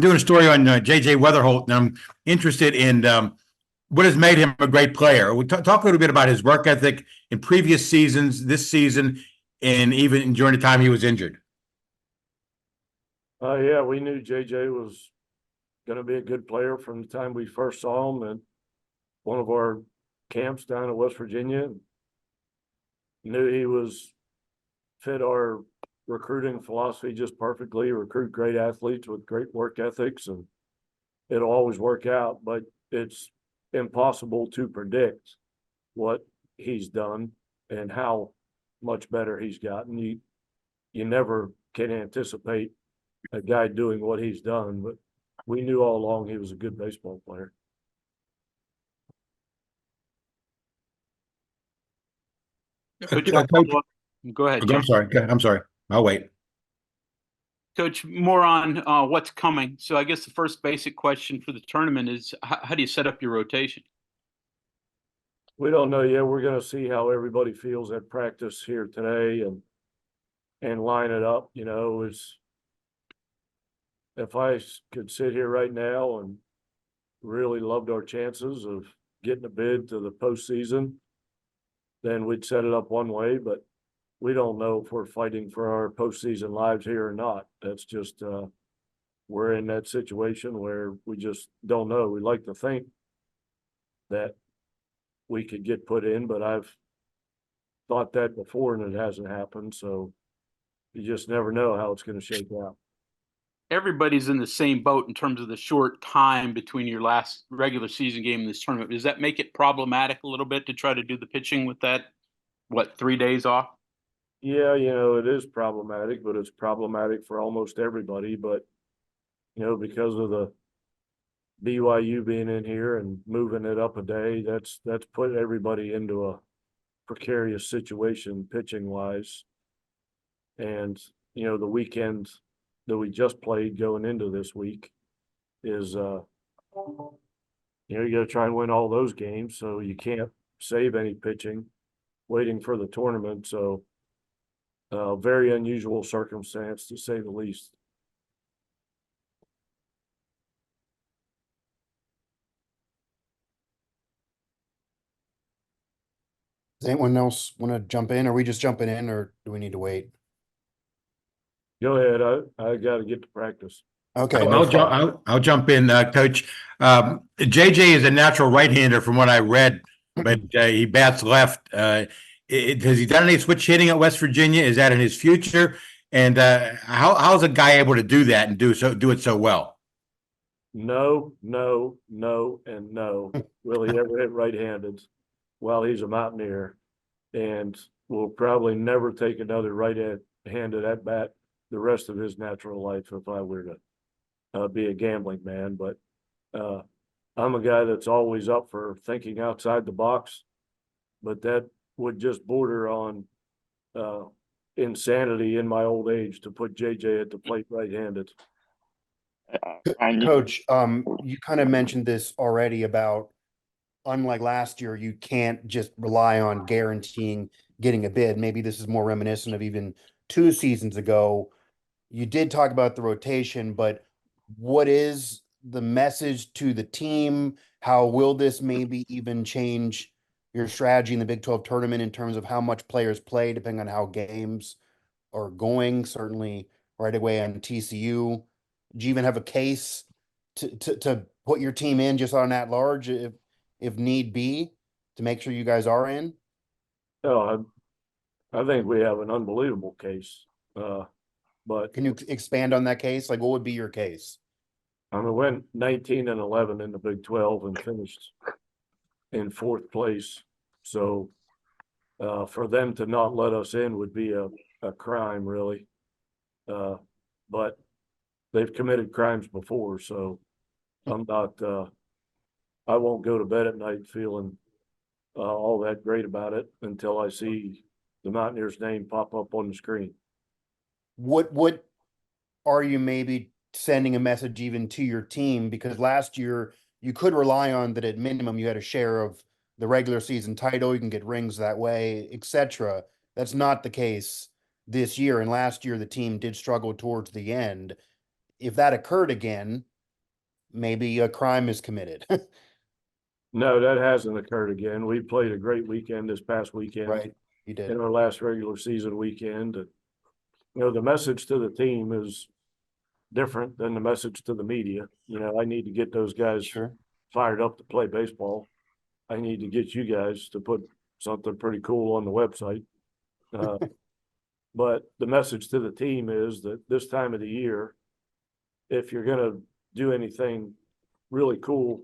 doing a story on J.J. Weatherholt, and I'm interested in what has made him a great player. We talk a little bit about his work ethic in previous seasons, this season, and even during the time he was injured. Yeah, we knew JJ was going to be a good player from the time we first saw him at one of our camps down in West Virginia. Knew he was fit our recruiting philosophy just perfectly, recruit great athletes with great work ethics, and it'll always work out, but it's impossible to predict what he's done and how much better he's gotten. You never can anticipate a guy doing what he's done, but we knew all along he was a good baseball player. Coach, go ahead, I'm Jay. sorry. I'm sorry. I'll wait. Coach, more on what's coming. So I guess the first basic question for the tournament is how do you set up your rotation? We don't know yet. We're going to see how everybody feels at practice here today and line it up. You know, if I could sit here right now and really loved our chances of getting a bid to the postseason, then we'd set it up one way, but we don't know if we're fighting for our postseason lives here or not. That's just, we're in that situation where we just don't know. We like to think that we could get put in, but I've thought that before and it hasn't happened. So you just never know how it's going to shake out. Everybody's in the same boat in terms of the short time between your last regular season game and this tournament. Does that make it problematic a little bit to try to do the pitching with that, 3 days off? Yeah, you know, it is problematic, but it's problematic for almost everybody. But, you know, because of the BYU being in here and moving it up a day, that's put everybody into a precarious situation pitching wise. And, you know, the weekend that we just played going into this week is, you know, you got to try and win all those games. So you can't save any pitching waiting for the tournament. So, very unusual circumstance to say the least. Does anyone else want to jump in? Are we just jumping in or do we need to wait? Go ahead. I got to get to practice. Okay. I'll jump in, Coach. JJ is a natural right-hander from what I read, but he bats left. Has he done any switch hitting at West Virginia? Is that in his future? And how's a guy able to do that and do it so well? No, and no. Will he ever hit right-handed? Well, he's a Mountaineer, and will probably never take another right-handed at bat the rest of his natural life if I were to be a gambling man. But I'm a guy that's always up for thinking outside the box, but that would just border on insanity in my old age to put JJ at the plate right-handed. Coach, you kind of mentioned this already about, unlike last year, you can't just rely on guaranteeing getting a bid. Maybe this is more reminiscent of even 2 seasons ago. You did talk about the rotation, but what is the message to the team? How will this maybe even change your strategy in the Big 12 tournament in terms of how much players play, depending on how games are going? Certainly right away on TCU. Do you even have a case to put your team in just on at large if need be to make sure you guys are in? Oh, I think we have an unbelievable case. But can you expand on that case? Like, what would be your case? I mean, went 19-11 in the Big 12 and finished in 4th place. So for them to not let us in would be a crime, really. But they've committed crimes before, so I'm not. I won't go to bed at night feeling all that great about it until I see the Mountaineers' name pop up on the screen. What are you maybe sending a message even to your team? Because last year you could rely on that at minimum you had a share of the regular season title, you can get rings that way, etc. That's not the case this year. And last year the team did struggle towards the end. if that occurred again, maybe a crime is committed, No, that hasn't occurred again. We played a great weekend this past weekend. right? You did. In our last regular season weekend. And, you know, the message to the team is different than the message to the media. You know, I need to get those guys Sure. fired up to play baseball. I need to get you guys to put something pretty cool on the website. But the message to the team is that this time of the year, if you're going to do anything really cool,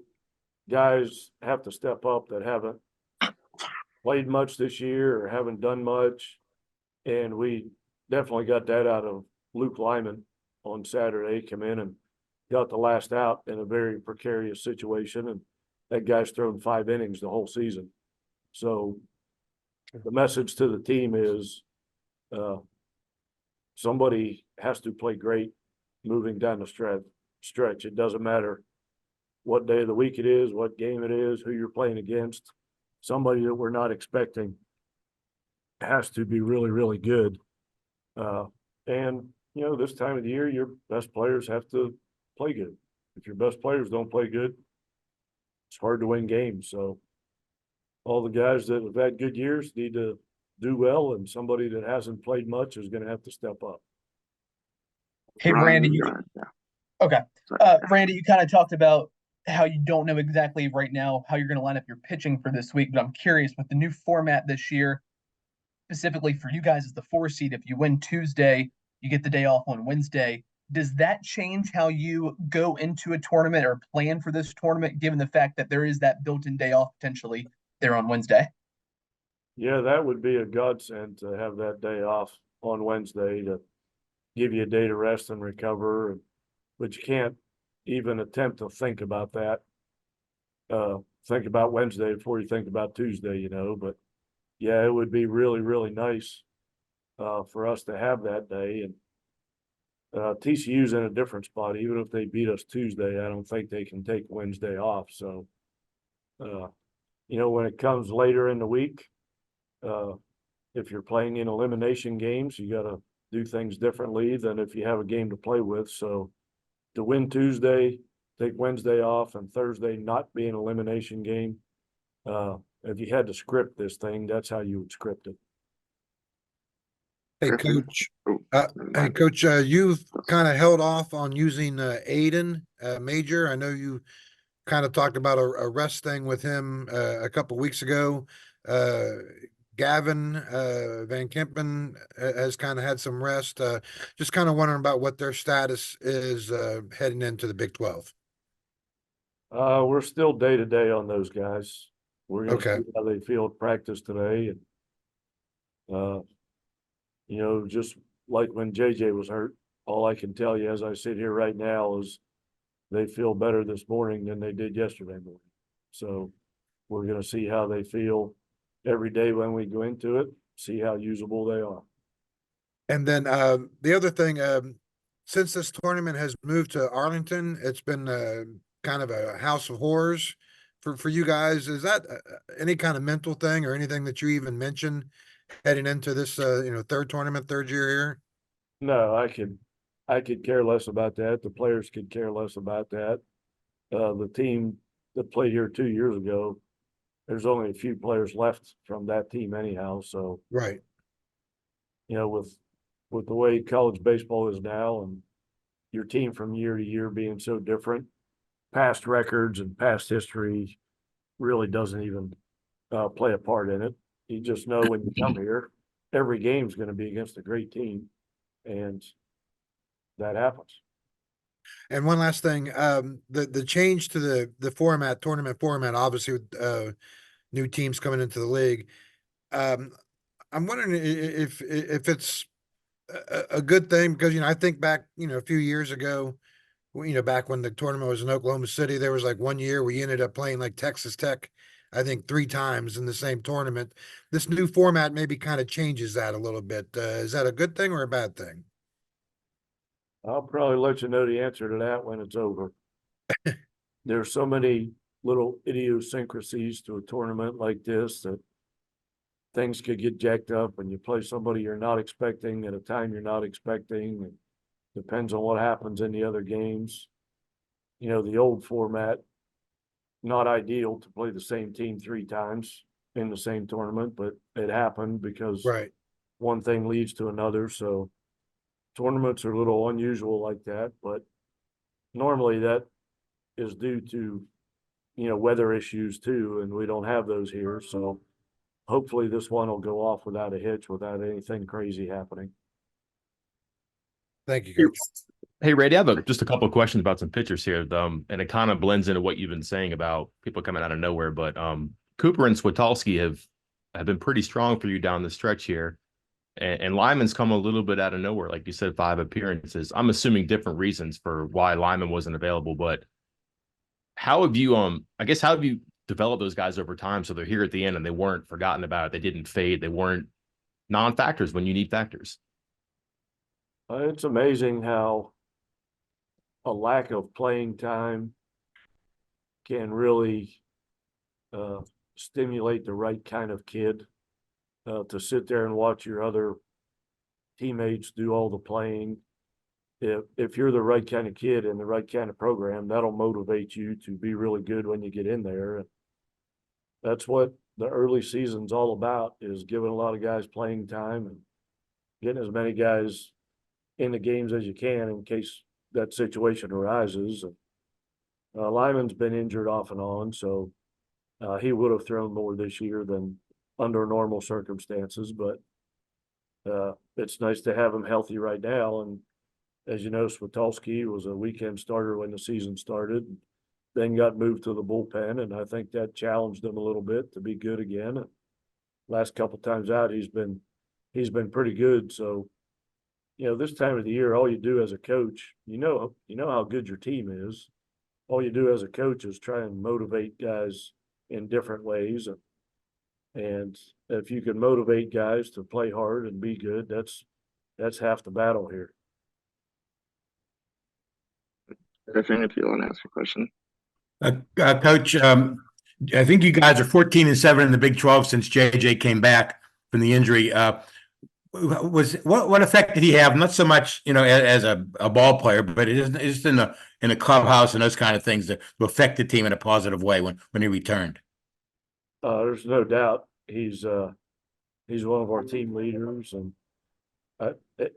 guys have to step up that haven't played much this year or haven't done much. And we definitely got that out of Luke Lyman on Saturday, come in and got the last out in a very precarious situation. And that guy's thrown 5 innings the whole season. So the message to the team is somebody has to play great moving down the stretch. It doesn't matter what day of the week it is, what game it is, who you're playing against. Somebody that we're not expecting has to be really, really good. And, you know, this time of the year, your best players have to play good. If your best players don't play good, it's hard to win games. So all the guys that have had good years need to do well, and somebody that hasn't played much is going to have to step up. Hey, Randy, okay. Randy, you kind of talked about how you don't know exactly right now how you're going to line up your pitching for this week, but I'm curious with the new format this year, specifically for you guys as the 4 seed, if you win Tuesday, you get the day off on Wednesday. Does that change how you go into a tournament or plan for this tournament, given the fact that there is that built-in day off potentially there on Wednesday? Yeah, that would be a godsend to have that day off on Wednesday to give you a day to rest and recover. But you can't even attempt to think about that. Think about Wednesday before you think about Tuesday, you know. But yeah, it would be really, really nice for us to have that day. And TCU's in a different spot. Even if they beat us Tuesday, I don't think they can take Wednesday off. So, you know, when it comes later in the week, if you're playing in elimination games, you got to do things differently than if you have a game to play with. So to win Tuesday, take Wednesday off, and Thursday not be an elimination game. If you had to script this thing, that's how you would script it. Hey, Coach. Hey, Coach, you've kind of held off on using Aiden Major. I know you kind of talked about a rest thing with him a couple weeks ago. Gavin Van Kempen has kind of had some rest. Just kind of wondering about what their status is heading into the Big 12. We're still day to day on those guys. We're going to Okay. see how they feel at practice today. And, you know, just like when JJ was hurt, all I can tell you as I sit here right now is they feel better this morning than they did yesterday morning. So we're going to see how they feel every day when we go into it, see how usable they are. And then the other thing, since this tournament has moved to Arlington, it's been kind of a house of horrors for you guys. Is that any kind of mental thing or anything that you even mentioned heading into this you know, third year here? No, I could care less about that. The players could care less about that. The team that played here 2 years ago, there's only a few players left from that team anyhow. So, Right. you know, with the way college baseball is now and your team from year to year being so different, past records and past history really doesn't even play a part in it. You just know when you come here, every game's going to be against a great team, and that happens. And one last thing, the change to the tournament format, obviously with new teams coming into the league. I'm wondering if it's a good thing, because, you know, I think back, you know, a few years ago, you know, back when the tournament was in Oklahoma City, there was like 1 year we ended up playing like Texas Tech, I think 3 times in the same tournament. This new format maybe kind of changes that a little bit. Is that a good thing or a bad thing? I'll probably let you know the answer to that when it's over. There's so many little idiosyncrasies to a tournament like this that things could get jacked up and you play somebody you're not expecting at a time you're not expecting. And Depends on what happens in the other games. You know, the old format, not ideal to play the same team 3 times in the same tournament, but it happened because Right. one thing leads to another. So tournaments are a little unusual like that, but normally that is due to, you know, weather issues too, and we don't have those here. So hopefully this one will go off without a hitch, without anything crazy happening. Thank you, Coach. Hey, Randy, I have just a couple of questions about some pitchers here, and it kind of blends into what you've been saying about people coming out of nowhere. But Cooper and Switalski have been pretty strong for you down the stretch here, and Lyman's come a little bit out of nowhere, like you said, 5 appearances. I'm assuming different reasons for why Lyman wasn't available, but how have you how have you developed those guys over time so they're here at the end and they weren't forgotten about? They didn't fade. They weren't non-factors when you need factors. It's amazing how a lack of playing time can really stimulate the right kind of kid to sit there and watch your other teammates do all the playing. If you're the right kind of kid in the right kind of program, that'll motivate you to be really good when you get in there. And that's what the early season's all about, is giving a lot of guys playing time and getting as many guys in the games as you can in case that situation arises. Lyman's been injured off and on, so he would have thrown more this year than under normal circumstances, but it's nice to have him healthy right now. And as you know, Switalski was a weekend starter when the season started, then got moved to the bullpen, and I think that challenged him a little bit to be good again. And last couple times out, he's been pretty good. So, you know, this time of the year, all you do as a coach, you know how good your team is. All you do as a coach is try and motivate guys in different ways. And if you can motivate guys to play hard and be good, that's half the battle here. Griffin, if you want to ask a question. Coach, I think you guys are 14-7 in the Big 12 since JJ came back from the injury. What effect did he have? Not so much, you know, as a ball player, but it is just in the clubhouse and those kind of things to affect the team in a positive way when he returned. There's no doubt he's one of our team leaders, and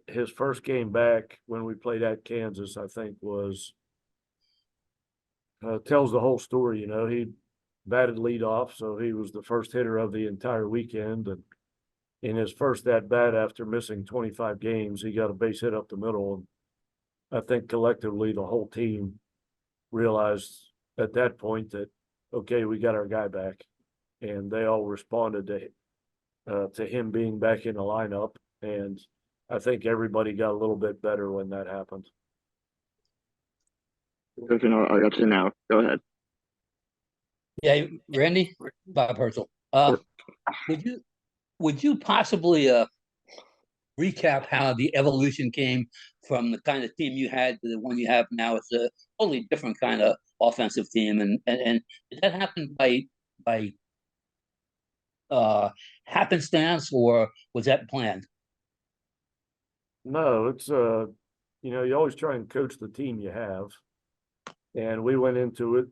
his first game back when we played at Kansas, I think, was tells the whole story. You know, he batted leadoff, so he was the first hitter of the entire weekend, and in his first at bat after missing 25 games, he got a base hit up the middle. And I think collectively the whole team realized at that point that, okay, we got our guy back, and they all responded to him being back in the lineup. And I think everybody got a little bit better when that happened. Griffin, I got you now. Go ahead. Yeah, Randy, Bob Hertel. Would you possibly recap how the evolution came from the kind of team you had to the one you have now? It's a totally different kind of offensive team, and did that happen by happenstance, or was that planned? No, it's you know, you always try and coach the team you have, and we went into it.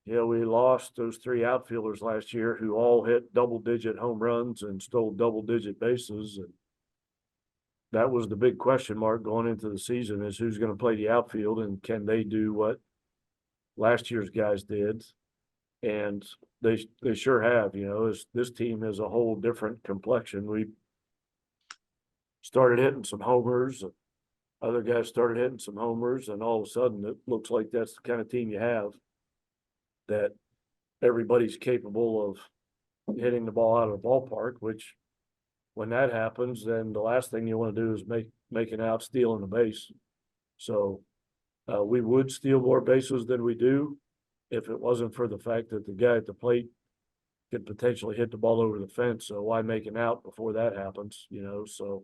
You know, we lost those 3 outfielders last year who all hit double-digit home runs and stole double-digit bases. And that was the big question mark going into the season, is who's going to play the outfield and can they do what last year's guys did? And they sure have. You know, this team has a whole different complexion. We started hitting some homers, other guys started hitting some homers, and all of a sudden it looks like that's the kind of team you have, that everybody's capable of hitting the ball out of the ballpark, which when that happens, then the last thing you want to do is make an out stealing the base. So we would steal more bases than we do if it wasn't for the fact that the guy at the plate could potentially hit the ball over the fence. So why make an out before that happens, you know? So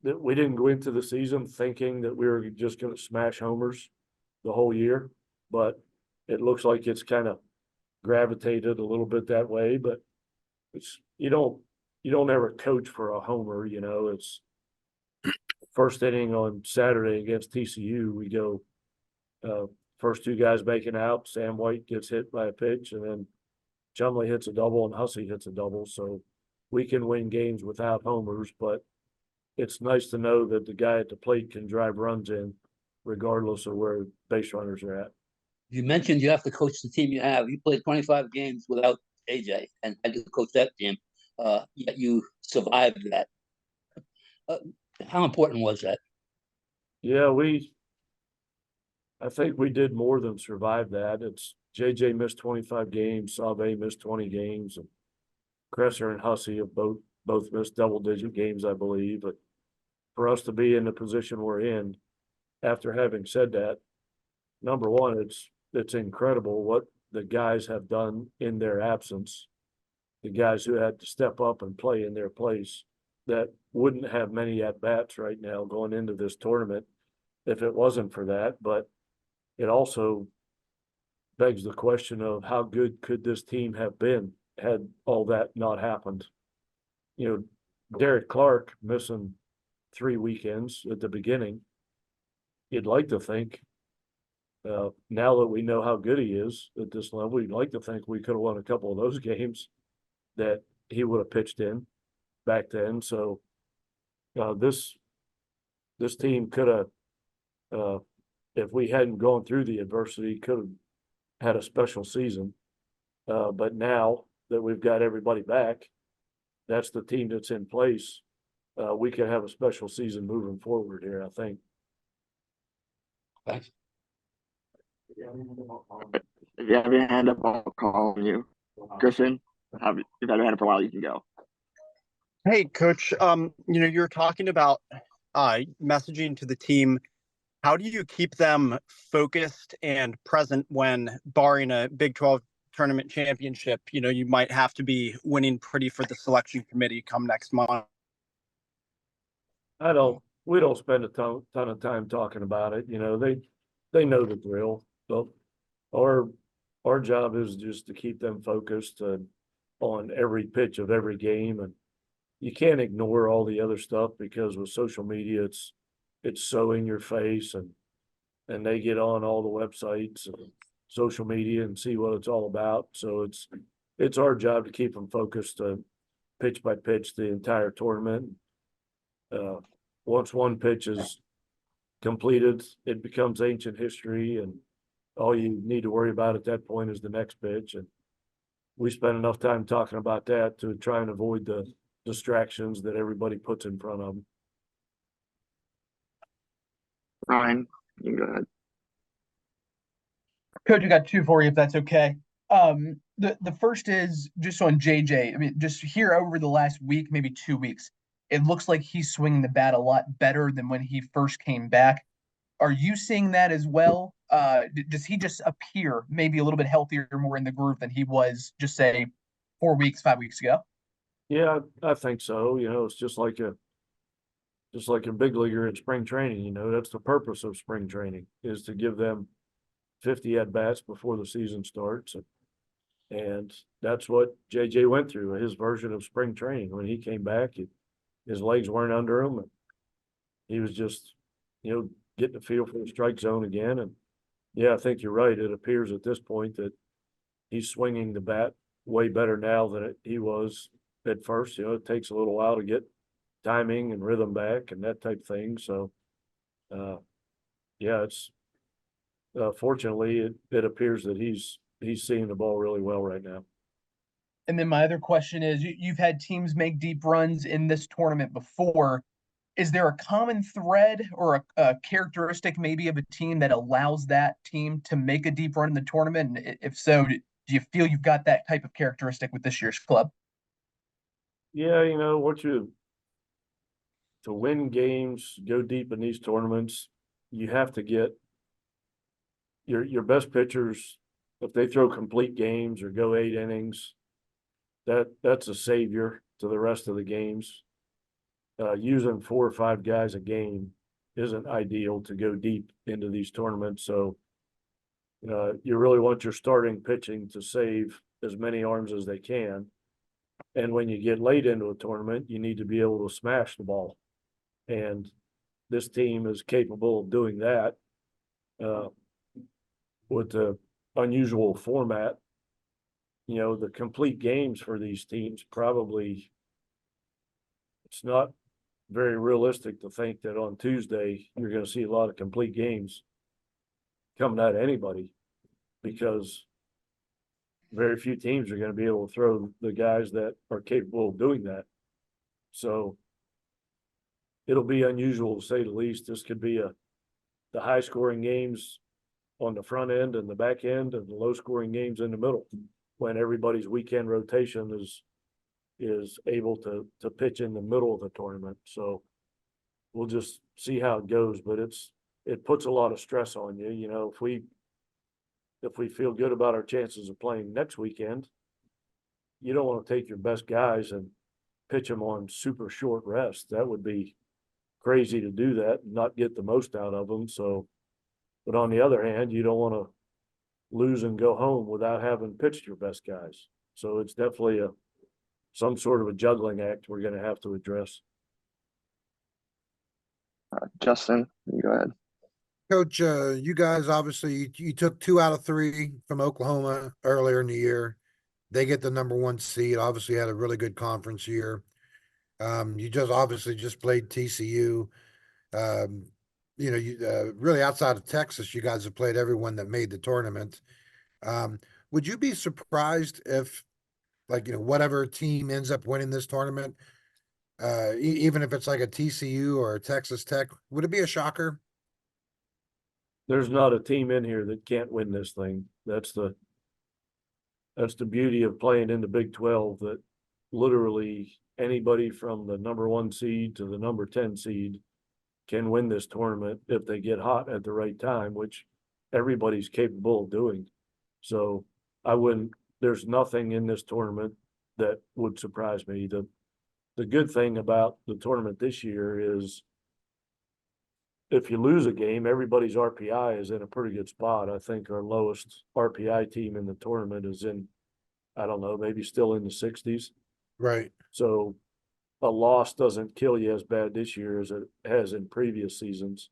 we didn't go into the season thinking that we were just going to smash homers the whole year, but it looks like it's kind of gravitated a little bit that way. But it's you don't ever coach for a homer, you know. It's first inning on Saturday against TCU, we go, first two guys making out, Sam White gets hit by a pitch, and then Chumley hits a double and Hussey hits a double. So we can win games without homers, but it's nice to know that the guy at the plate can drive runs in regardless of where base runners are at. You mentioned you have to coach the team you have. You played 25 games without AJ and had to coach that team, yet you survived that. How important was that? Yeah, I think we did more than survive that. It's JJ missed 25 games, Save missed 20 games, and Cresser and Hussey have both missed double-digit games, I believe. But for us to be in the position we're in, after having said that, number one, it's incredible what the guys have done in their absence. The guys who had to step up and play in their place that wouldn't have many at-bats right now going into this tournament if it wasn't for that. But it also begs the question of how good could this team have been had all that not happened. You know, Derek Clark missing 3 weekends at the beginning. You'd like to think, now that we know how good he is at this level, you'd like to think we could have won a couple of those games that he would have pitched in back then. So this team could have, if we hadn't gone through the adversity, could have had a special season. But now that we've got everybody back, that's the team that's in place. We could have a special season moving forward here, I think. Thanks. If you have your hand up, I'll call on you. Christian, you've had your hand up for a while, you can go. Hey, Coach, you're talking about messaging to the team. How do you keep them focused and present when, barring a Big 12 tournament championship, you might have to be winning pretty for the selection committee come next month? We don't spend a ton of time talking about it. They know the drill. So our job is just to keep them focused on every pitch of every game. And you can't ignore all the other stuff because with social media, it's so in your face, and they get on all the websites and social media and see what it's all about. So it's our job to keep them focused pitch by pitch the entire tournament. Once one pitch is completed, it becomes ancient history, and all you need to worry about at that point is the next pitch. And we spend enough time talking about that to try and avoid the distractions that everybody puts in front of them. Ryan, you can go ahead. Coach, I got two for you if that's okay. The first is just on JJ. I mean, just here over the last week, maybe 2 weeks, it looks like he's swinging the bat a lot better than when he first came back. Are you seeing that as well? Does he just appear maybe a little bit healthier, more in the groove than he was, just say 4 weeks, 5 weeks ago? Yeah, I think so. It's just like a big leaguer in spring training. That's the purpose of spring training, is to give them 50 at bats before the season starts. And that's what JJ went through, his version of spring training. When he came back, his legs weren't under him, and he was just, getting a feel for the strike zone again. And yeah, I think you're right. It appears at this point that he's swinging the bat way better now than he was at first. It takes a little while to get timing and rhythm back and that type of thing. So, yeah, it's fortunately it appears that he's seeing the ball really well right now. And then my other question is, you've had teams make deep runs in this tournament before. Is there a common thread or a characteristic maybe of a team that allows that team to make a deep run in the tournament? And if so, do you feel you've got that type of characteristic with this year's club? Yeah, to win games, go deep in these tournaments, you have to get your best pitchers. If they throw complete games or go 8 innings, that's a savior to the rest of the games. Using 4 or 5 guys a game isn't ideal to go deep into these tournaments. So, you really want your starting pitching to save as many arms as they can. And when you get late into a tournament, you need to be able to smash the ball. And this team is capable of doing that. With the unusual format, the complete games for these teams probably, it's not very realistic to think that on Tuesday you're going to see a lot of complete games coming out of anybody, because very few teams are going to be able to throw the guys that are capable of doing that. So it'll be unusual to say the least. This could be the high scoring games on the front end and the back end, and the low scoring games in the middle, when everybody's weekend rotation is able to pitch in the middle of the tournament. So we'll just see how it goes, but it puts a lot of stress on you. If we feel good about our chances of playing next weekend, you don't want to take your best guys and pitch them on super short rest. That would be crazy to do that and not get the most out of them. So, but on the other hand, you don't want to lose and go home without having pitched your best guys. So it's definitely some sort of a juggling act we're going to have to address. Justin, you go ahead. Coach, you guys obviously you took 2 out of 3 from Oklahoma earlier in the year. They get the number 1 seed. Obviously had a really good conference year. You just played TCU. You really outside of Texas, you guys have played everyone that made the tournament. Would you be surprised if, whatever team ends up winning this tournament, even if it's like a TCU or a Texas Tech, would it be a shocker? There's not a team in here that can't win this thing. That's the beauty of playing in the Big 12, that literally anybody from the number 1 seed to the number 10 seed can win this tournament if they get hot at the right time, which everybody's capable of doing. So there's nothing in this tournament that would surprise me. The good thing about the tournament this year is, if you lose a game, everybody's RPI is in a pretty good spot. I think our lowest RPI team in the tournament is in, I don't know, maybe still in the 60s. Right. So a loss doesn't kill you as bad this year as it has in previous seasons.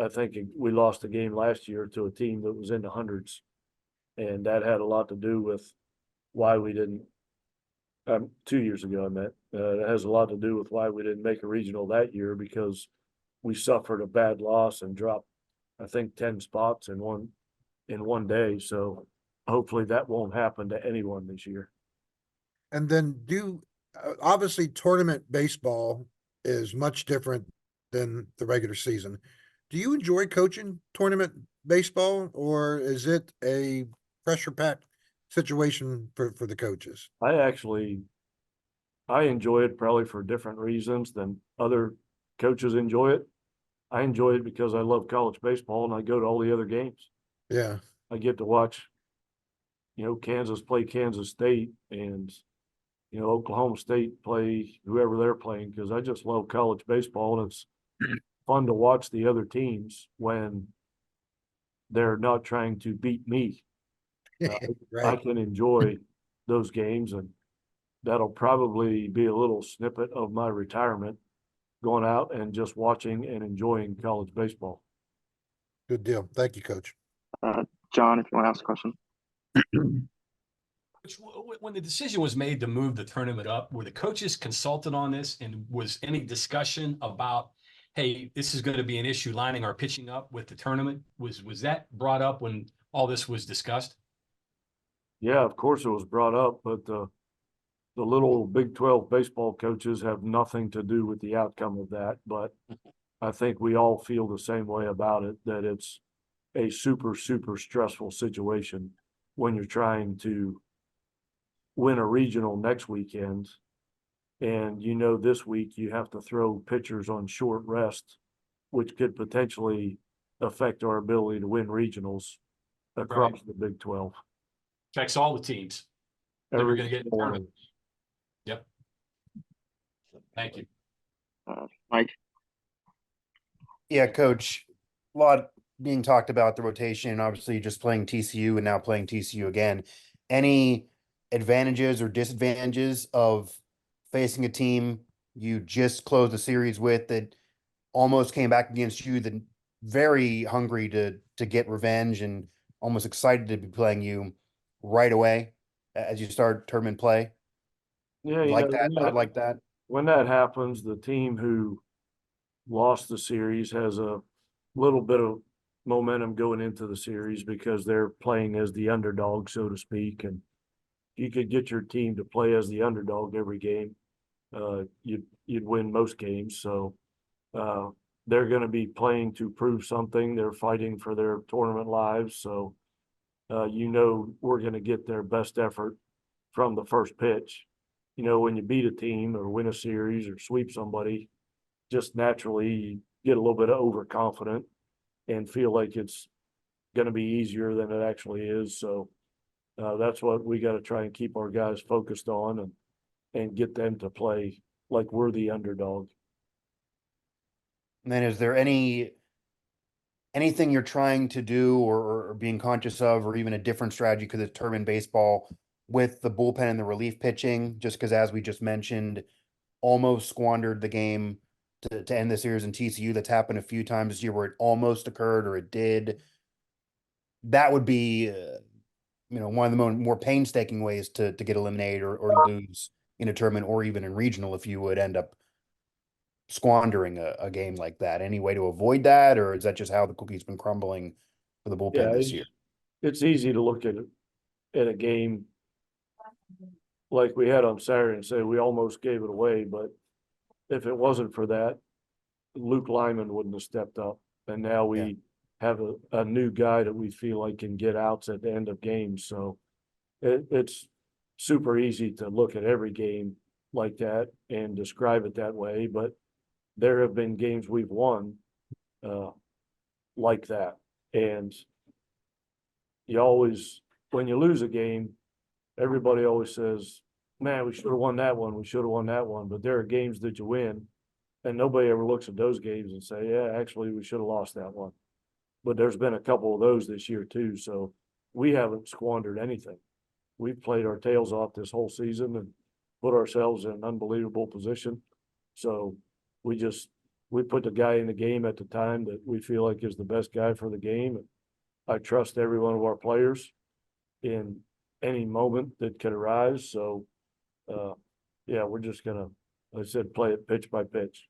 I think we lost a game last year to a team that was in the hundreds, and that had a lot to do with why we didn't, 2 years ago, I meant, it has a lot to do with why we didn't make a regional that year, because we suffered a bad loss and dropped, I think, 10 spots in one day. So hopefully that won't happen to anyone this year. And then obviously tournament baseball is much different than the regular season. Do you enjoy coaching tournament baseball, or is it a pressure packed situation for the coaches? I enjoy it probably for different reasons than other coaches enjoy it. I enjoy it because I love college baseball and I go to all the other games. Yeah. I get to watch, Kansas play Kansas State, and, Oklahoma State play whoever they're playing, because I just love college baseball, and it's fun to watch the other teams when they're not trying to beat me. I Right. can enjoy those games, and that'll probably be a little snippet of my retirement, going out and just watching and enjoying college baseball. Good deal. Thank you, Coach. John, if you want to ask a question. When the decision was made to move the tournament up, were the coaches consulted on this, and was any discussion about, hey, this is going to be an issue lining our pitching up with the tournament? Was that brought up when all this was discussed? Yeah, of course it was brought up, but the little Big 12 baseball coaches have nothing to do with the outcome of that. But I think we all feel the same way about it, that it's a super, super stressful situation when you're trying to win a regional next weekend. And this week you have to throw pitchers on short rest, which could potentially affect our ability to win regionals across the Big 12. Affects all the teams that we're going to get in the tournament. Yep. Thank you. Mike. Yeah, Coach, a lot being talked about the rotation, obviously just playing TCU and now playing TCU again. Any advantages or disadvantages of facing a team you just closed the series with that almost came back against you, then very hungry to get revenge and almost excited to be playing you right away as you start tournament play. Yeah, Like that, not like that. when that happens, the team who lost the series has a little bit of momentum going into the series because they're playing as the underdog, so to speak. And if you could get your team to play as the underdog every game, you'd win most games. So they're going to be playing to prove something. They're fighting for their tournament lives. So we're going to get their best effort from the first pitch. When you beat a team or win a series or sweep somebody, just naturally you get a little bit overconfident and feel like it's going to be easier than it actually is. So that's what we got to try and keep our guys focused on and get them to play like we're the underdog. And then is there anything you're trying to do or being conscious of, or even a different strategy because it's tournament baseball with the bullpen and the relief pitching? Just because, as we just mentioned, almost squandered the game to end the series in TCU. That's happened a few times this year where it almost occurred or it did. That would be, one of the more painstaking ways to get eliminated or lose in a tournament or even in regional if you would end up squandering a game like that. Any way to avoid that, or is that just how the cookie's been crumbling for the bullpen this year? It's easy to look at a game like we had on Saturday and say we almost gave it away, but if it wasn't for that, Luke Lyman wouldn't have stepped up. And now we have a new guy that we feel like can get outs at the end of games. So it's super easy to look at every game like that and describe it that way. But there have been games we've won like that. And when you lose a game, everybody always says, man, we should have won that one. We should have won that one. But there are games that you win and nobody ever looks at those games and say, yeah, actually we should have lost that one. But there's been a couple of those this year too. So we haven't squandered anything. We've played our tails off this whole season and put ourselves in an unbelievable position. So we put the guy in the game at the time that we feel like is the best guy for the game. And I trust every one of our players in any moment that could arise. So we're just gonna, like I said, play it pitch by pitch.